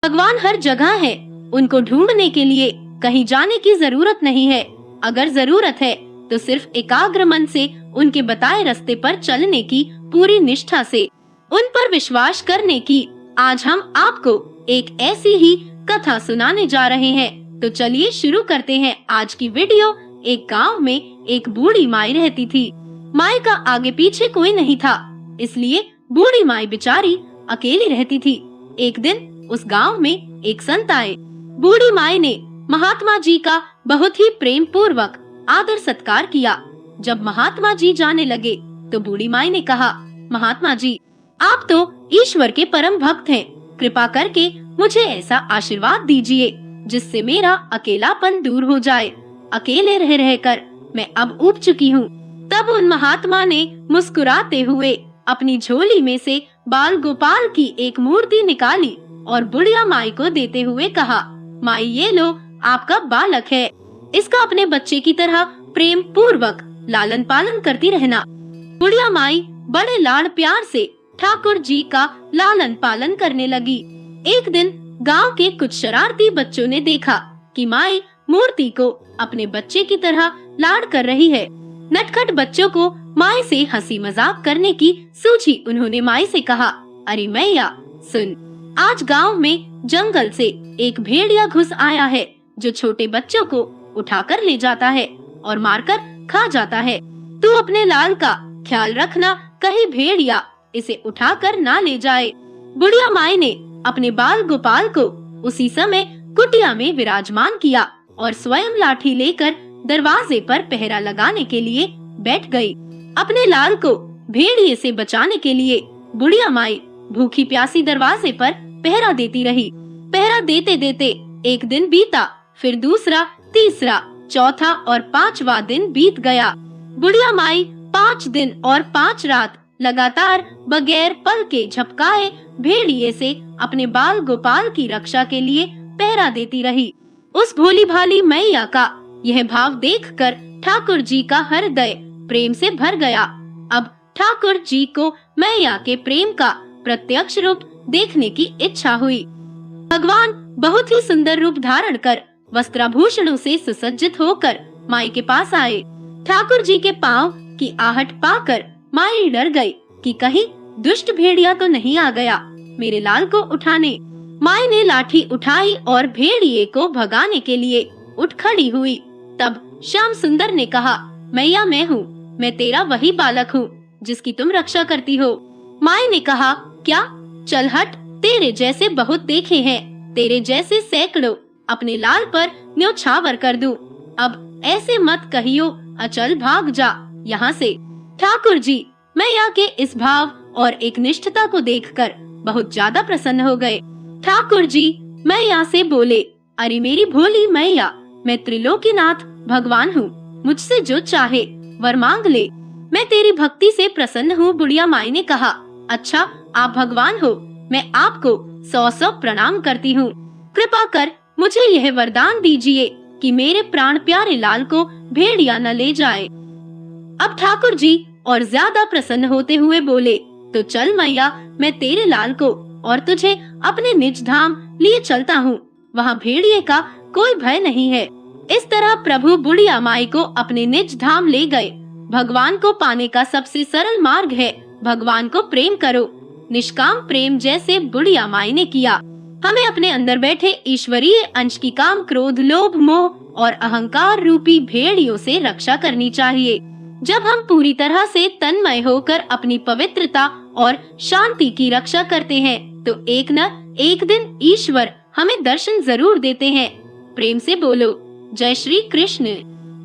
भगवान हर जगह है, उनको ढूंढने के लिए कहीं जाने की जरूरत नहीं है। अगर जरूरत है तो सिर्फ एकाग्र मन से उनके बताए रास्ते पर चलने की, पूरी निष्ठा से उन पर विश्वास करने की। आज हम आपको एक ऐसी ही कथा सुनाने जा रहे हैं। तो चलिए शुरू करते हैं आज की वीडियो। एक गांव में एक बूढ़ी माई रहती थी। माई का आगे पीछे कोई नहीं था, इसलिए बूढ़ी माई बेचारी अकेली रहती थी। एक दिन उस गांव में एक संत आए। बूढ़ी माई ने महात्मा जी का बहुत ही प्रेम पूर्वक आदर सत्कार किया। जब महात्मा जी जाने लगे तो बूढ़ी माई ने कहा, महात्मा जी, आप तो ईश्वर के परम भक्त हैं, कृपा करके मुझे ऐसा आशीर्वाद दीजिए जिससे मेरा अकेलापन दूर हो जाए। अकेले रह रहकर मैं अब ऊब चुकी हूँ। तब उन महात्मा ने मुस्कुराते हुए अपनी झोली में से बाल गोपाल की एक मूर्ति निकाली और बुढ़िया माई को देते हुए कहा, माई ये लो, आपका बालक है, इसका अपने बच्चे की तरह प्रेम पूर्वक लालन पालन करती रहना। बुढ़िया माई बड़े लाड़ प्यार से ठाकुर जी का लालन पालन करने लगी। एक दिन गांव के कुछ शरारती बच्चों ने देखा कि माई मूर्ति को अपने बच्चे की तरह लाड़ कर रही है। नटखट बच्चों को माई से हंसी मजाक करने की सूझी। उन्होंने माई से कहा, अरे मैया सुन, आज गांव में जंगल से एक भेड़िया घुस आया है जो छोटे बच्चों को उठाकर ले जाता है और मारकर खा जाता है। तू अपने लाल का ख्याल रखना, कहीं भेड़िया इसे उठाकर ना ले जाए। बुढ़िया माई ने अपने बाल गोपाल को उसी समय कुटिया में विराजमान किया और स्वयं लाठी लेकर दरवाजे पर पहरा लगाने के लिए बैठ गई। अपने लाल को भेड़िए से बचाने के लिए बुढ़िया माई भूखी प्यासी दरवाजे पर पहरा देती रही। पहरा देते देते एक दिन बीता, फिर दूसरा, तीसरा, चौथा और पांचवा दिन बीत गया। बुढ़िया माई 5 दिन और 5 रात लगातार बगैर पल के झपकाए भेड़िए से अपने बाल गोपाल की रक्षा के लिए पहरा देती रही। उस भोली भाली मैया का यह भाव देखकर ठाकुर जी का हृदय प्रेम से भर गया। अब ठाकुर जी को मैया के प्रेम का प्रत्यक्ष रूप देखने की इच्छा हुई। भगवान बहुत ही सुंदर रूप धारण कर वस्त्राभूषणों से सुसज्जित होकर माई के पास आए। ठाकुर जी के पांव की आहट पाकर माई डर गई कि कहीं दुष्ट भेड़िया तो नहीं आ गया मेरे लाल को उठाने। माई ने लाठी उठाई और भेड़िए को भगाने के लिए उठ खड़ी हुई। तब श्याम सुंदर ने कहा, मैया मैं हूँ, मैं तेरा वही बालक हूँ जिसकी तुम रक्षा करती हो। माई ने कहा, क्या? चल हट, तेरे जैसे बहुत देखे हैं, तेरे जैसे सैकड़ों अपने लाल पर न्योछावर कर दूं। अब ऐसे मत कहियो, अचल भाग जा यहाँ से। ठाकुर जी मैया के इस भाव और एक निष्ठता को देखकर बहुत ज्यादा प्रसन्न हो गए। ठाकुर जी मैया से बोले, अरे मेरी भोली मैया, मैं त्रिलोकीनाथ भगवान हूँ, मुझसे जो चाहे वर मांग ले, मैं तेरी भक्ति से प्रसन्न हूँ। बुढ़िया माई ने कहा, अच्छा आप भगवान हो, मैं आपको 100 प्रणाम करती हूँ। कृपा कर मुझे यह वरदान दीजिए कि मेरे प्राण प्यारे लाल को भेड़िया न ले जाए। अब ठाकुर जी और ज्यादा प्रसन्न होते हुए बोले, तो चल मैया, मैं तेरे लाल को और तुझे अपने निज धाम लिए चलता हूँ, वहाँ भेड़िए का कोई भय नहीं है। इस तरह प्रभु बुढ़िया माई को अपने निज धाम ले गए। भगवान को पाने का सबसे सरल मार्ग है भगवान को प्रेम करो। निष्काम प्रेम जैसे बुढ़िया माई ने किया। हमें अपने अंदर बैठे ईश्वरीय अंश की काम, क्रोध, लोभ, मोह और अहंकार रूपी भेड़ियों से रक्षा करनी चाहिए। जब हम पूरी तरह से तन्मय होकर अपनी पवित्रता और शांति की रक्षा करते हैं तो एक न एक दिन ईश्वर हमें दर्शन जरूर देते हैं। प्रेम से बोलो, जय श्री कृष्ण।